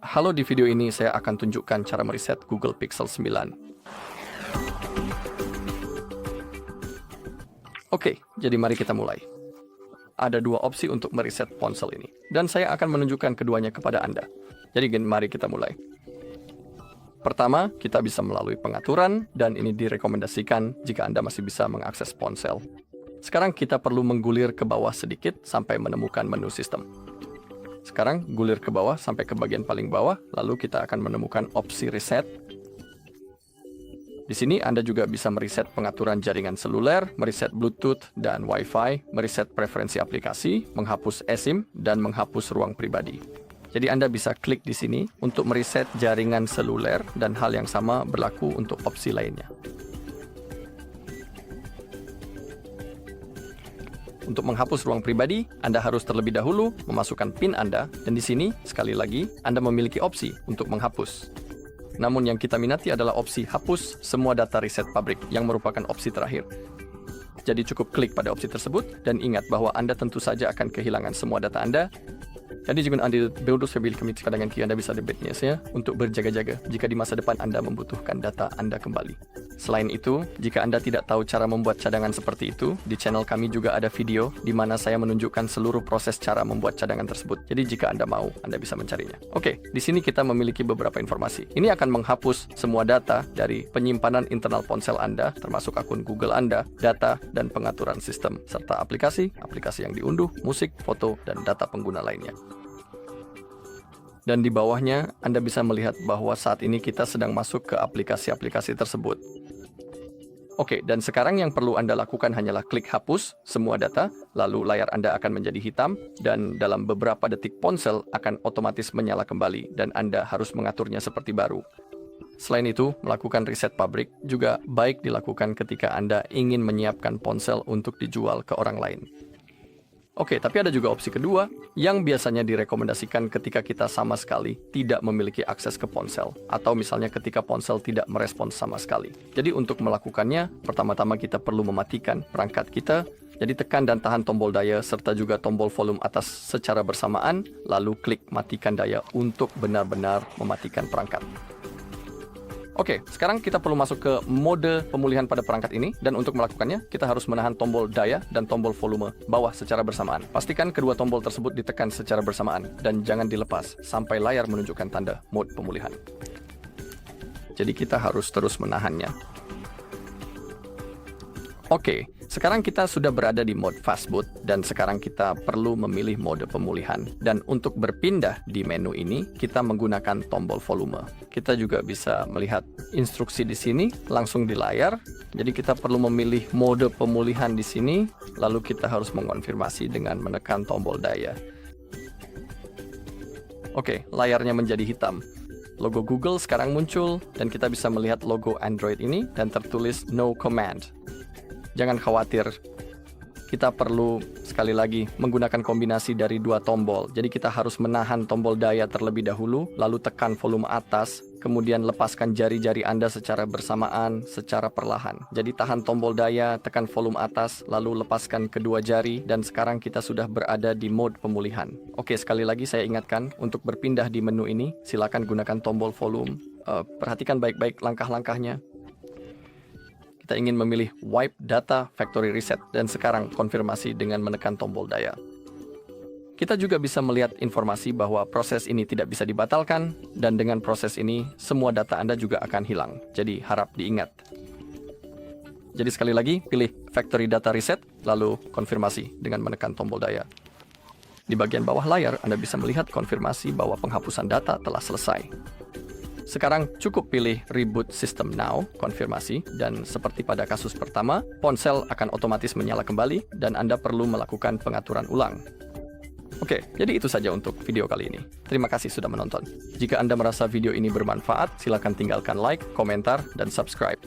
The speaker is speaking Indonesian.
Halo, di video ini saya akan tunjukkan cara mereset Google Pixel 9. Oke, jadi mari kita mulai. Ada dua opsi untuk mereset ponsel ini, dan saya akan menunjukkan keduanya kepada Anda. Jadi mari kita mulai. Pertama, kita bisa melalui pengaturan, dan ini direkomendasikan jika Anda masih bisa mengakses ponsel. Sekarang kita perlu menggulir ke bawah sedikit sampai menemukan menu sistem. Sekarang gulir ke bawah sampai ke bagian paling bawah, lalu kita akan menemukan opsi reset. Di sini Anda juga bisa mereset pengaturan jaringan seluler, mereset Bluetooth dan Wi-Fi, mereset preferensi aplikasi, menghapus eSIM, dan menghapus ruang pribadi. Jadi Anda bisa klik di sini untuk mereset jaringan seluler, dan hal yang sama berlaku untuk opsi lainnya. Untuk menghapus ruang pribadi, Anda harus terlebih dahulu memasukkan PIN Anda, dan di sini, sekali lagi, Anda memiliki opsi untuk menghapus. Namun yang kita minati adalah opsi hapus semua data reset pabrik, yang merupakan opsi terakhir. Jadi cukup klik pada opsi tersebut, dan ingat bahwa Anda tentu saja akan kehilangan semua data Anda. Jadi jika Anda berdoa sebagai komite cadangan Anda bisa debitnya untuk berjaga-jaga jika di masa depan Anda membutuhkan data Anda kembali. Selain itu, jika Anda tidak tahu cara membuat cadangan seperti itu, di channel kami juga ada video di mana saya menunjukkan seluruh proses cara membuat cadangan tersebut. Jadi jika Anda mau, Anda bisa mencarinya. Oke, di sini kita memiliki beberapa informasi. Ini akan menghapus semua data dari penyimpanan internal ponsel Anda, termasuk akun Google Anda, data, dan pengaturan sistem, serta aplikasi yang diunduh, musik, foto, dan data pengguna lainnya. Dan di bawahnya, Anda bisa melihat bahwa saat ini kita sedang masuk ke aplikasi-aplikasi tersebut. Oke, dan sekarang yang perlu Anda lakukan hanyalah klik hapus semua data, lalu layar Anda akan menjadi hitam, dan dalam beberapa detik ponsel akan otomatis menyala kembali, dan Anda harus mengaturnya seperti baru. Selain itu, melakukan reset pabrik juga baik dilakukan ketika Anda ingin menyiapkan ponsel untuk dijual ke orang lain. Oke, tapi ada juga opsi kedua yang biasanya direkomendasikan ketika kita sama sekali tidak memiliki akses ke ponsel, atau misalnya ketika ponsel tidak merespons sama sekali. Jadi untuk melakukannya, pertama-tama kita perlu mematikan perangkat kita. Jadi tekan dan tahan tombol daya serta juga tombol volume atas secara bersamaan, lalu klik matikan daya untuk benar-benar mematikan perangkat. Oke, sekarang kita perlu masuk ke mode pemulihan pada perangkat ini, dan untuk melakukannya, kita harus menahan tombol daya dan tombol volume bawah secara bersamaan. Pastikan kedua tombol tersebut ditekan secara bersamaan, dan jangan dilepas sampai layar menunjukkan tanda mode pemulihan. Jadi kita harus terus menahannya. Oke, sekarang kita sudah berada di mode fastboot, dan sekarang kita perlu memilih mode pemulihan. Dan untuk berpindah di menu ini, kita menggunakan tombol volume. Kita juga bisa melihat instruksi di sini langsung di layar. Jadi kita perlu memilih mode pemulihan di sini, lalu kita harus mengonfirmasi dengan menekan tombol daya. Oke, layarnya menjadi hitam. Logo Google sekarang muncul, dan kita bisa melihat logo Android ini dan tertulis No Command. Jangan khawatir, kita perlu sekali lagi menggunakan kombinasi dari dua tombol. Jadi kita harus menahan tombol daya terlebih dahulu, lalu tekan volume atas, kemudian lepaskan jari-jari Anda secara bersamaan, secara perlahan. Jadi tahan tombol daya, tekan volume atas, lalu lepaskan kedua jari, dan sekarang kita sudah berada di mode pemulihan. Oke, sekali lagi saya ingatkan, untuk berpindah di menu ini, silakan gunakan tombol volume. Perhatikan baik-baik langkah-langkahnya. Kita ingin memilih Wipe Data Factory Reset, dan sekarang konfirmasi dengan menekan tombol daya. Kita juga bisa melihat informasi bahwa proses ini tidak bisa dibatalkan, dan dengan proses ini, semua data Anda juga akan hilang. Jadi harap diingat. Jadi sekali lagi, pilih Factory Data Reset, lalu konfirmasi dengan menekan tombol daya. Di bagian bawah layar, Anda bisa melihat konfirmasi bahwa penghapusan data telah selesai. Sekarang cukup pilih Reboot System Now, konfirmasi, dan seperti pada kasus pertama, ponsel akan otomatis menyala kembali, dan Anda perlu melakukan pengaturan ulang. Oke, jadi itu saja untuk video kali ini. Terima kasih sudah menonton. Jika Anda merasa video ini bermanfaat, silakan tinggalkan like, komentar, dan subscribe.